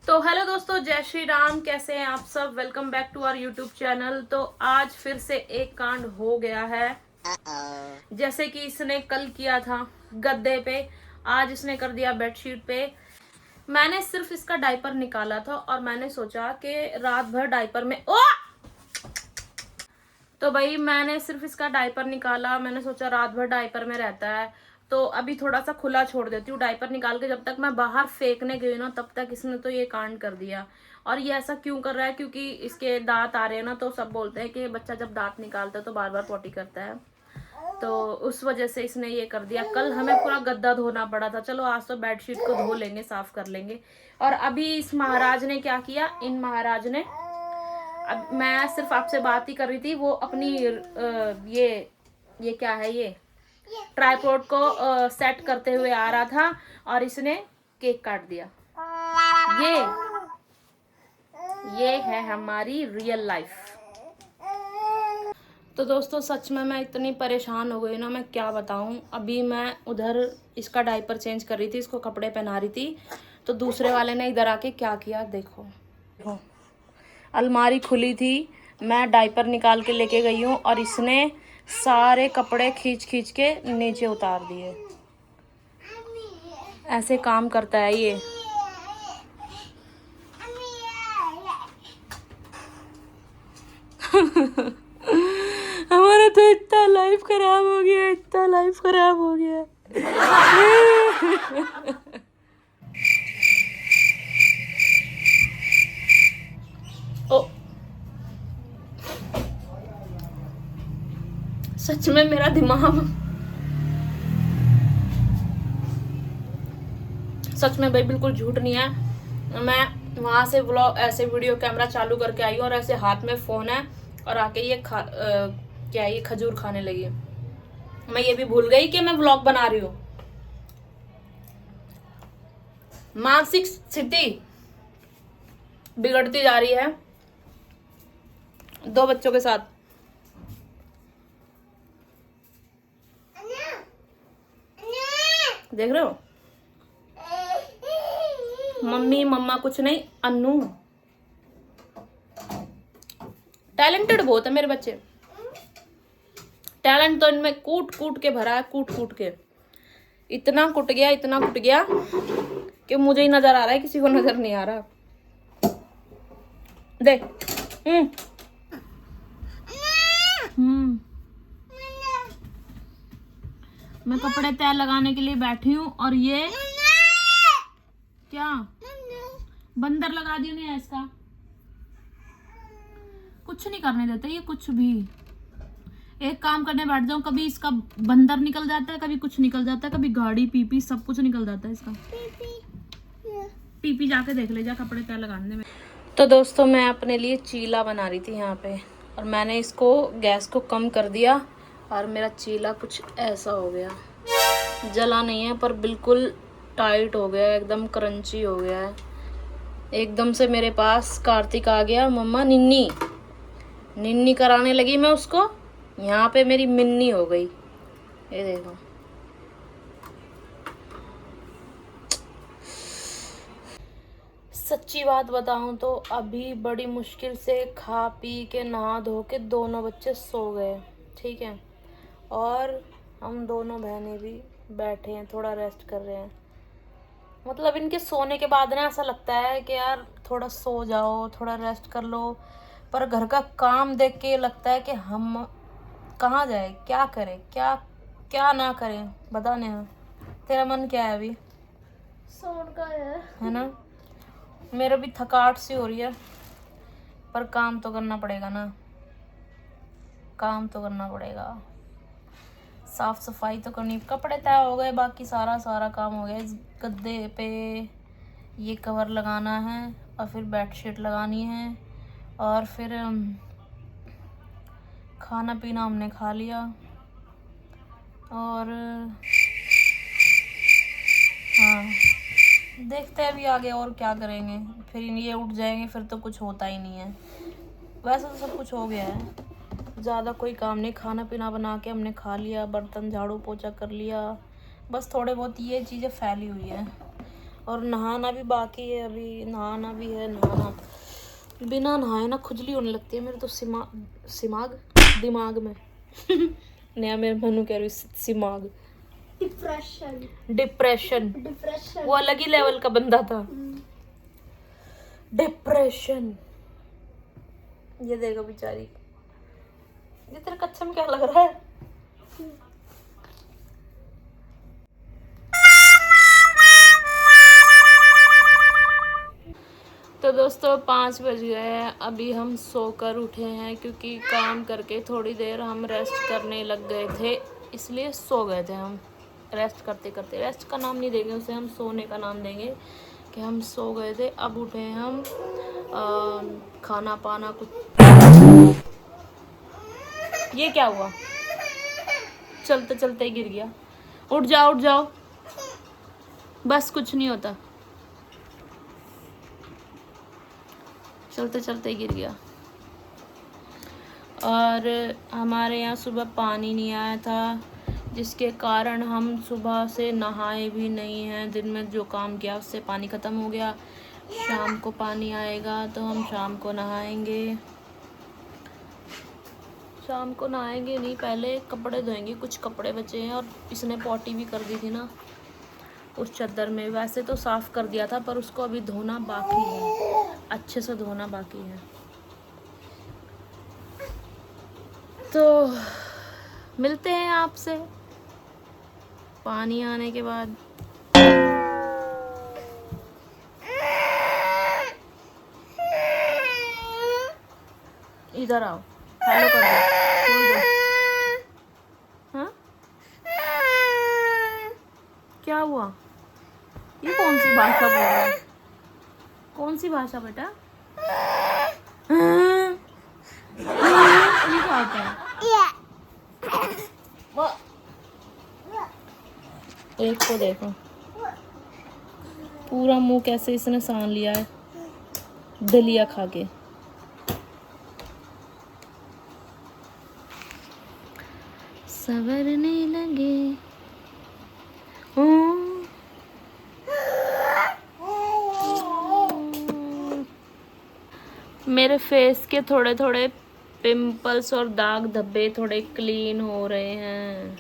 तो हेलो दोस्तों, जय श्री राम। कैसे हैं आप सब? Welcome back to our YouTube channel. तो आज फिर से एक कांड हो गया है। जैसे कि इसने कल किया था गद्दे पे, आज इसने कर दिया बेडशीट पे। मैंने सिर्फ इसका डायपर निकाला था और मैंने सोचा कि रात भर डायपर में तो भाई मैंने सिर्फ इसका डायपर निकाला। मैंने सोचा रात भर डायपर में रहता है तो अभी थोड़ा सा खुला छोड़ देती हूँ। डायपर निकाल के जब तक मैं बाहर फेंकने गई ना तब तक इसने तो ये कांड कर दिया। और ये ऐसा क्यों कर रहा है? क्योंकि इसके दांत आ रहे हैं ना, तो सब बोलते हैं कि बच्चा जब दांत निकालता है तो बार बार पोटी करता है, तो उस वजह से इसने ये कर दिया। कल हमें पूरा गद्दा धोना पड़ा था। चलो आज तो बेडशीट को धो लेंगे, साफ कर लेंगे। और अभी इस महाराज ने क्या किया, इन महाराज ने, अब मैं सिर्फ आपसे बात ही कर रही थी, वो अपनी ये क्या है, ये ट्राइपॉड को सेट करते हुए आ रहा था और इसने केक काट दिया। ये है हमारी रियल लाइफ। तो दोस्तों सच में मैं इतनी परेशान हो गई ना, मैं क्या बताऊं। अभी मैं उधर इसका डायपर चेंज कर रही थी, इसको कपड़े पहना रही थी, तो दूसरे वाले ने इधर आके क्या किया देखो। अलमारी खुली थी, मैं डायपर निकाल के लेके गई हूँ और इसने सारे कपड़े खींच खींच के नीचे उतार दिए। ऐसे काम करता है ये। हमारा तो इतना लाइफ खराब हो गया, इतना लाइफ खराब हो गया। ओ सच में मेरा दिमाग, सच में भाई बिल्कुल झूठ नहीं है। मैं वहां से व्लॉग ऐसे वीडियो कैमरा चालू करके आई हूँ और ऐसे हाथ में फोन है और आके ये क्या ये खजूर खाने लगी। मैं ये भी भूल गई कि मैं व्लॉग बना रही हूँ। मानसिक स्थिति बिगड़ती जा रही है 2 बच्चों के साथ। देख रहे हो, मम्मी मम्मा कुछ नहीं, अन्नू। टैलेंटेड बहुत है मेरे बच्चे। टैलेंट तो इनमें कूट कूट के भरा है, कूट कूट के। इतना कुट गया कि मुझे ही नजर आ रहा है, किसी को नजर नहीं आ रहा। देख मैं कपड़े तय लगाने के लिए बैठी हूँ और ये क्या बंदर लगा दिया नहीं है इसका। कुछ नहीं करने देते ये कुछ भी। एक काम करने बैठ जाऊं, कभी इसका बंदर निकल जाता है, कभी कुछ निकल जाता है, कभी गाड़ी पीपी सब कुछ निकल जाता है इसका। पीपी जाके देख ले जा कपड़े तय लगाने में। तो दोस्तों मैं अपने लिए चीला बना रही थी यहाँ पे और मैंने इसको गैस को कम कर दिया और मेरा चीला कुछ ऐसा हो गया। जला नहीं है पर बिल्कुल टाइट हो गया, एकदम क्रंची हो गया है। एकदम से मेरे पास कार्तिक आ गया, मम्मा निन्नी निन्नी कराने लगी मैं उसको। यहाँ पे मेरी मिन्नी हो गई, ये देखो। सच्ची बात बताऊं तो अभी बड़ी मुश्किल से खा पी के नहा धो के दोनों बच्चे सो गए, ठीक है। और हम दोनों बहनें भी बैठे हैं, थोड़ा रेस्ट कर रहे हैं। मतलब इनके सोने के बाद ना ऐसा लगता है कि यार थोड़ा सो जाओ, थोड़ा रेस्ट कर लो। पर घर का काम देख के लगता है कि हम कहाँ जाए, क्या करें, क्या क्या ना करें। बता नेहा, तेरा मन क्या है अभी? सोने का है ना। मेरा भी थकावट सी हो रही है, पर काम तो करना पड़ेगा ना, काम तो करना पड़ेगा। साफ सफाई तो करनी, कपड़े तय हो गए, बाकी सारा काम हो गया। इस गद्दे पे ये कवर लगाना है और फिर बेडशीट लगानी है और फिर खाना पीना हमने खा लिया और हाँ देखते हैं अभी आगे और क्या करेंगे। फिर ये उठ जाएंगे फिर तो कुछ होता ही नहीं है। वैसे तो सब कुछ हो गया है, ज़्यादा कोई काम नहीं। खाना पीना बना के हमने खा लिया, बर्तन झाड़ू पोछा कर लिया, बस थोड़े बहुत ये चीज़ें फैली हुई है। और नहाना भी बाकी है, अभी नहाना भी है। नहाना बिना नहाए ना खुजली होने लगती है मेरे तो दिमाग में नया मेरे मनु कह रही सिमाग डिप्रेशन वो अलग ही लेवल का बंदा था। डिप्रेशन। ये देखो बेचारी, ये तेरे कच्चे में क्या लग रहा है? तो दोस्तों 5 बज गए हैं, अभी हम सोकर उठे हैं क्योंकि काम करके थोड़ी देर हम रेस्ट करने लग गए थे, इसलिए सो गए थे हम। रेस्ट करते करते, रेस्ट का नाम नहीं देंगे उसे, हम सोने का नाम देंगे कि हम सो गए थे। अब उठे हैं हम, खाना पाना कुछ। ये क्या हुआ? चलते चलते ही गिर गया। उठ जाओ उठ जाओ, बस कुछ नहीं होता, चलते चलते गिर गया। और हमारे यहाँ सुबह पानी नहीं आया था, जिसके कारण हम सुबह से नहाए भी नहीं हैं। दिन में जो काम किया उससे पानी ख़त्म हो गया। शाम को पानी आएगा तो हम शाम को नहाएंगे। शाम को नहाएंगे नहीं, पहले कपड़े धोएंगे, कुछ कपड़े बचे हैं। और इसने पॉटी भी कर दी थी ना उस चादर में, वैसे तो साफ़ कर दिया था पर उसको अभी धोना बाकी है, अच्छे से धोना बाकी है। तो मिलते हैं आपसे पानी आने के बाद। इधर आओ, हेलो कर दो, बोल दो। हाँ क्या हुआ? ये कौन सी भाषा बोल रहा है? कौन सी भाषा बेटा? ये क्या होता है? एक को देखो, पूरा मुंह कैसे इसने सान लिया है दलिया खा के। सवरने लगे मेरे फेस के थोड़े थोड़े पिंपल्स और दाग धब्बे थोड़े क्लीन हो रहे हैं,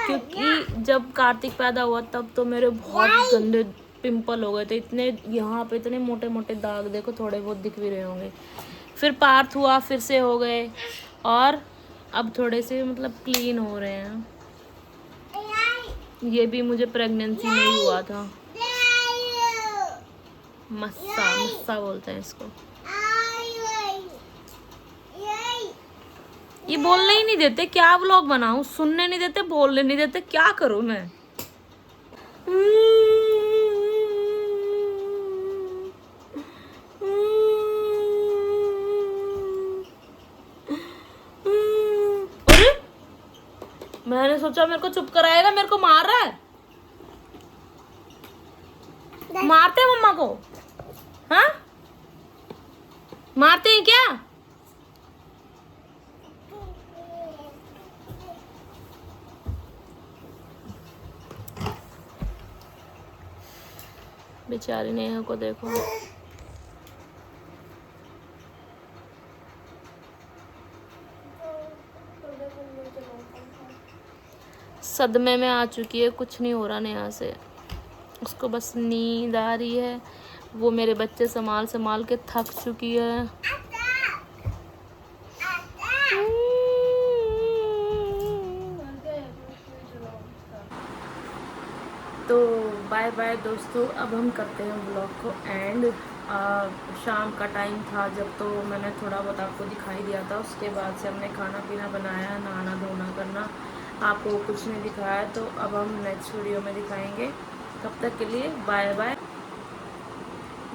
क्योंकि जब कार्तिक पैदा हुआ तब तो मेरे बहुत गंदे पिंपल हो गए थे, इतने यहाँ पे इतने मोटे मोटे दाग, देखो थोड़े बहुत दिख भी रहे होंगे। फिर पार्थ हुआ, फिर से हो गए, और अब थोड़े से मतलब क्लीन हो रहे हैं। ये भी मुझे प्रेगनेंसी में ही हुआ था। मस्सा बोलते हैं इसको। ये बोलने ही नहीं देते, क्या व्लॉग बनाऊं? सुनने नहीं देते, बोलने नहीं देते, क्या करूं मैं? अरे मैंने सोचा मेरे को चुप कराएगा, मेरे को मार रहा है। मारते हैं मम्मा को? हाँ मारते हैं क्या? बेचारी नेहा को देखो, सदमे में आ चुकी है, कुछ नहीं हो रहा नेहा से, उसको बस नींद आ रही है। वो मेरे बच्चे संभाल संभाल के थक चुकी है। तो बाय बाय दोस्तों, अब हम करते हैं ब्लॉग को एंड। शाम का टाइम था जब, तो मैंने थोड़ा बहुत आपको दिखाई दिया था। उसके बाद से हमने खाना पीना बनाया, नहाना धोना करना, आपको कुछ नहीं दिखाया। तो अब हम नेक्स्ट वीडियो में दिखाएंगे। तब तक के लिए बाय बाय।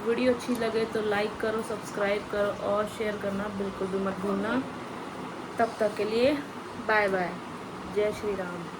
वीडियो अच्छी लगे तो लाइक करो, सब्सक्राइब करो और शेयर करना बिल्कुल भी मत भूलना। तब तक के लिए बाय बाय। जय श्री राम।